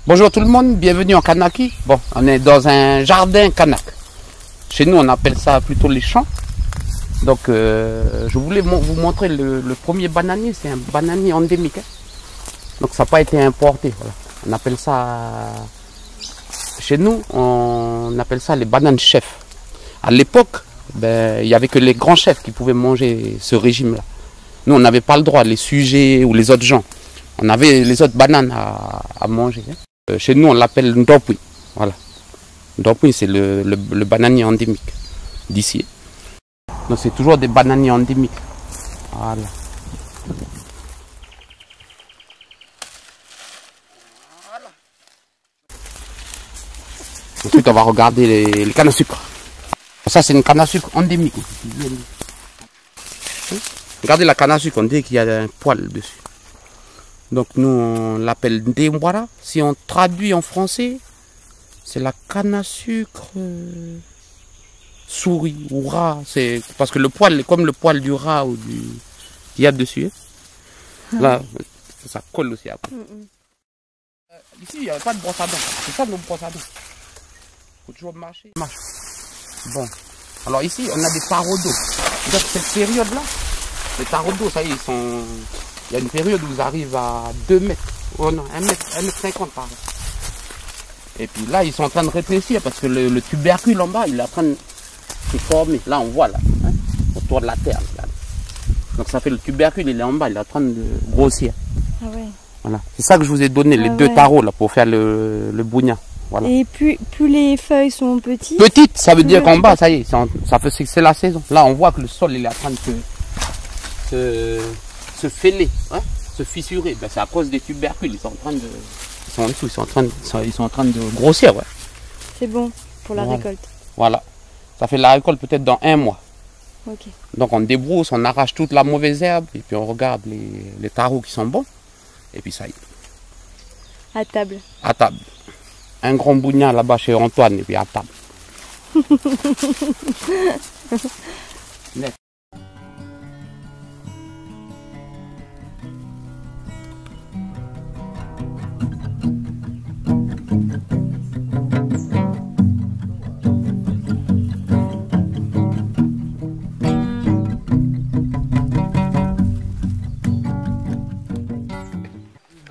Bonjour tout le monde, bienvenue en Kanaki. Bon, on est dans un jardin kanak. Chez nous, on appelle ça plutôt les champs. Donc, je voulais vous montrer le premier bananier. C'est un bananier endémique. Hein. Donc, ça n'a pas été importé. Voilà. On appelle ça... Chez nous, on appelle ça les bananes chefs. À l'époque, ben, il n'y avait que les grands chefs qui pouvaient manger ce régime-là. Nous, on n'avait pas le droit, les sujets ou les autres gens. On avait les autres bananes à manger. Hein. Chez nous, on l'appelle ndopui. Voilà. Ndopui, c'est le bananier endémique d'ici. Donc, c'est toujours des bananiers endémiques. Voilà. Ensuite, on va regarder les cannes à sucre. Ça, c'est une canne à sucre endémique. Regardez la canne à sucre, on dit qu'il y a un poil dessus. Donc, nous, on l'appelle ndemwara. Si on traduit en français, c'est la canne à sucre souris ou rat. C'est parce que le poil est comme le poil du rat ou du qu'il y a dessus. Hein. Là, ça colle aussi après. Ici, il n'y avait pas de brosse à dents. C'est ça nos brosses à dents. Il faut toujours marcher. Bon. Alors ici, on a des tarots d'eau. Donc cette période-là, les tarots d'eau, ça y est, ils sont... Il y a une période où ils arrivent à 2 mètres. Oh non, 1 mètre 50 par là. Et puis là, ils sont en train de rétrécir parce que le tubercule en bas, il est en train de se former. Là, on voit là, hein, autour de la terre. Regardez. Donc ça fait le tubercule, il est en bas, il est en train de grossir. Ah ouais. Voilà. C'est ça que je vous ai donné, les deux tarots là, pour faire le bougna. Voilà. Et plus les feuilles sont petites. Petites, ça veut dire qu'en bas, ça y est, c'est la saison. Là, on voit que le sol, il est en train de se fêler, hein, se fissurer. Ben, c'est à cause des tubercules. Ils sont en train de, ils sont en dessous, ils sont en train de grossir, ouais. C'est bon pour la récolte. Voilà. Ça fait la récolte peut-être dans 1 mois. Okay. Donc on débrousse, on arrache toute la mauvaise herbe et puis on regarde les tarots qui sont bons. Et puis ça y est. À table. À table. Un grand bougna là-bas chez Antoine et puis à table.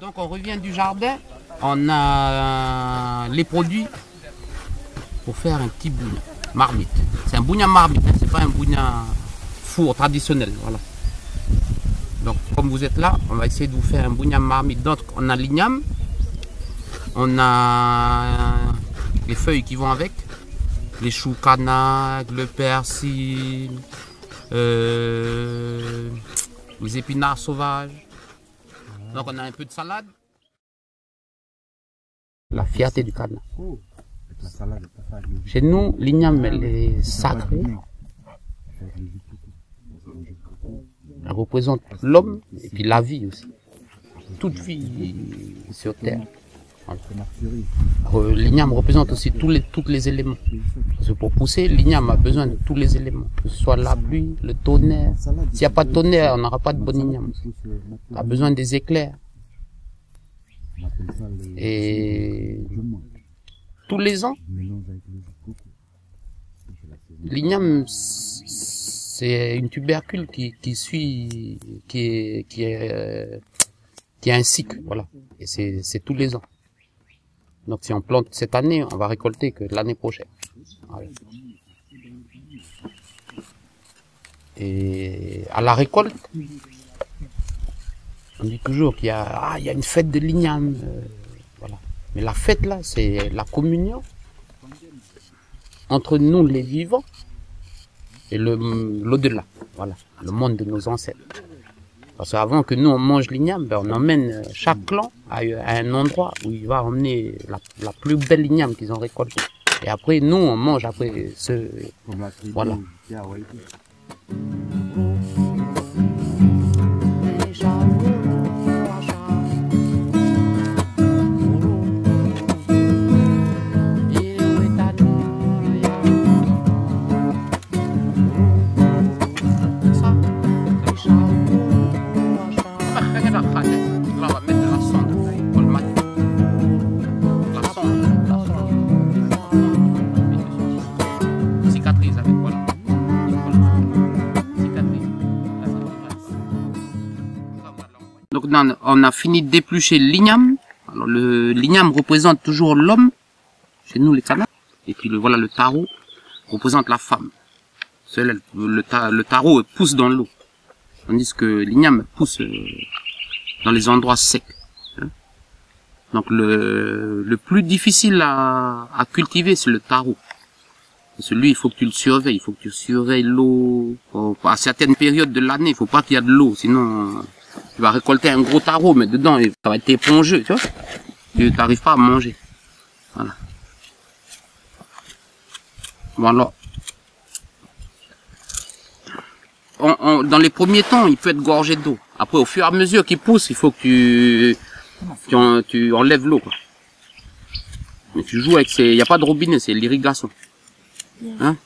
Donc on revient du jardin. On a les produits pour faire un petit bougna marmite. C'est un bougna marmite, hein, c'est pas un bougna four traditionnel. Voilà. Donc comme vous êtes là, on va essayer de vous faire un bougna marmite. Donc on a l'igname, on a les feuilles qui vont avec, les choux canaques, le persil, les épinards sauvages. Donc on a un peu de salade. La fierté du Kanak. Chez nous, l'igname, elle est sacrée. Elle représente l'homme et puis la vie aussi. Toute vie sur terre. Voilà. L'igname représente aussi tous les éléments. Parce que pour pousser, l'igname a besoin de tous les éléments. Que ce soit la pluie, le tonnerre. S'il n'y a pas de tonnerre, on n'aura pas de bon igname. On a besoin des éclairs. Et tous les ans, l'igname, c'est une tubercule qui a un cycle, voilà. Et c'est tous les ans. Donc si on plante cette année, on va récolter que l'année prochaine. Voilà. Et à la récolte, on dit toujours qu'il y a une fête de l'igname. Voilà. Mais la fête là, c'est la communion entre nous les vivants et l'au-delà. Voilà, le monde de nos ancêtres. Parce qu'avant que nous on mange l'igname, ben, on emmène chaque clan à un endroit où il va emmener la plus belle igname qu'ils ont récoltée. Et après, nous on mange après ce... Voilà. Là, on va mettre de la cendre pour le matin. Donc on a fini d'éplucher l'igname. Alors l'igname représente toujours l'homme, chez nous les Kanaks. Et puis voilà, le taro représente la femme. Le taro pousse dans l'eau. Tandis que l'igname pousse dans les endroits secs. Hein. Donc le plus difficile à cultiver, c'est le taro. Parce que lui, il faut que tu le surveilles. Il faut que tu surveilles l'eau. À certaines périodes de l'année, il faut pas qu'il y ait de l'eau. Sinon, tu vas récolter un gros taro, mais dedans, ça va être épongeux, tu vois. Tu n'arrives pas à manger. Voilà. Bon alors. Dans les premiers temps, il peut être gorgé d'eau. Après, au fur et à mesure qu'il pousse, il faut que tu enlèves l'eau, quoi. Mais tu joues avec il n'y a pas de robinet, c'est l'irrigation. Hein?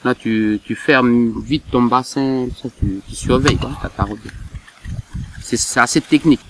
Là, tu fermes vite ton bassin, ça, tu surveilles, quoi, ta taraude. C'est assez technique.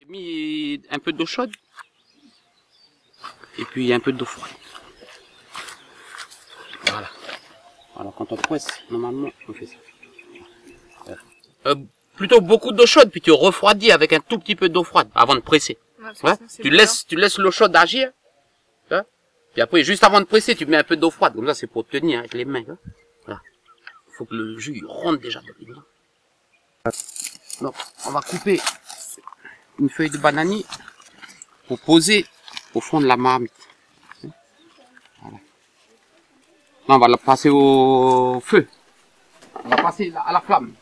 J'ai mis un peu d'eau chaude et puis un peu d'eau froide. Voilà. Alors quand on presse, normalement, on fait ça. Plutôt beaucoup d'eau chaude, puis tu refroidis avec un tout petit peu d'eau froide avant de presser. Ouais, tu laisses l'eau chaude agir. Hein, puis après, juste avant de presser, tu mets un peu d'eau froide. Comme ça, c'est pour tenir avec les mains. Hein. Voilà. Il faut que le jus rentre déjà dedans. Donc, on va couper une feuille de bananier pour poser au fond de la marmite. Voilà. Là, on va la passer au feu. On va passer à la flamme.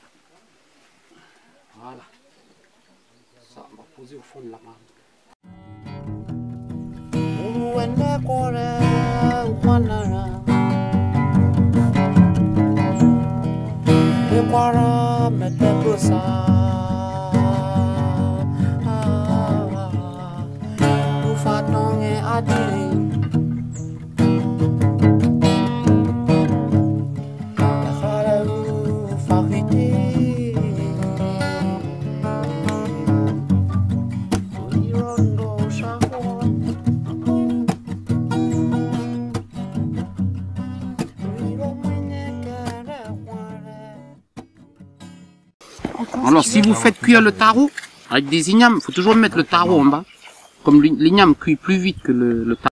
Voilà. Ça, on va poser au fond de la marmite. Alors si vous faites cuire le taro avec des ignames, il faut toujours mettre le taro en bas. Comme l'igname cuit plus vite que le taro.